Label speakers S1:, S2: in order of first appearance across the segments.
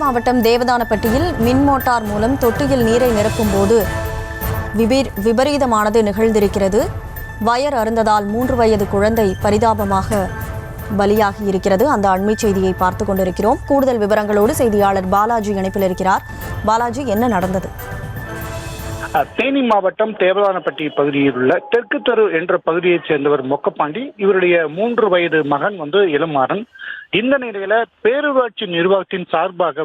S1: மாவட்டம் தேவதானப்பட்டியில் மின் மோட்டார் மூலம் தொட்டியில் நீரை நிரப்பும் போது விபரீதமானது நிகழ்ந்திருக்கிறது. வயர் அருந்ததால் 3 வயது குழந்தை பரிதாபமாக பலியாகி இருக்கிறது. அந்த அண்மை செய்தியை பார்த்து கொண்டிருக்கிறோம். கூடுதல் விவரங்களோடு செய்தியாளர் பாலாஜி இணைப்பில் இருக்கிறார். பாலாஜி, என்ன நடந்தது?
S2: தேனி மாவட்டம் தேவதானப்பட்டி பகுதியில் உள்ள தெற்கு தெரு என்ற பகுதியைச் சேர்ந்தவர் மொக்கப்பாண்டி. இவருடைய 3 வயது மகன் இளமாறன். இந்த நிலையில பேரூராட்சி நிர்வாகத்தின் சார்பாக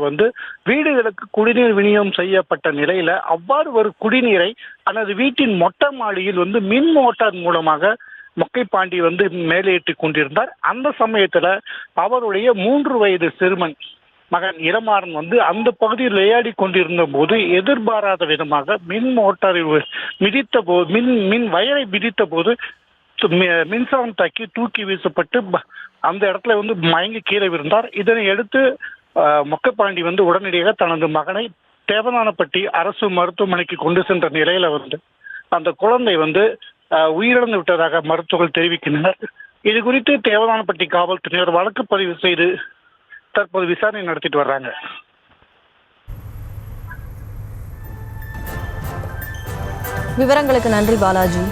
S2: வீடுகளுக்கு குடிநீர் விநியோகம் செய்யப்பட்ட நிலையில அவ்வாறு ஒரு குடிநீரை தனது வீட்டின் மொட்டை மாடியில் மின் மோட்டார் மூலமாக மொக்கைப்பாண்டி மேலேற்றி கொண்டிருந்தார். அந்த சமயத்துல அவருடைய 3 வயது சிறுவன் மகன் இளமாறன் அந்த பகுதியில் விளையாடி கொண்டிருந்த போது எதிர்பாராத விதமாக மின் மோட்டாரை மிதித்த போது மின் வயரை மிதித்த போது மின்சாரம் தாக்கி தூக்கி வீசப்பட்டு அந்த இடத்துல மயங்கி கீழே விழுந்தார். இதனை அடுத்து மொக்கைப்பாண்டி உடனடியாக தனது மகனை தேவதானப்பட்டி அரசு மருத்துவமனைக்கு கொண்டு சென்ற நிலையில அந்த குழந்தை உயிரிழந்து விட்டதாக மருத்துவர்கள் தெரிவிக்கின்றனர். இது குறித்து தேவதானப்பட்டி காவல்துறையினர் வழக்கு பதிவு செய்து தற்போது விசாரணை நடத்திட்டு வர்றாங்க.
S1: விவரங்களுக்கு நன்றி பாலாஜி.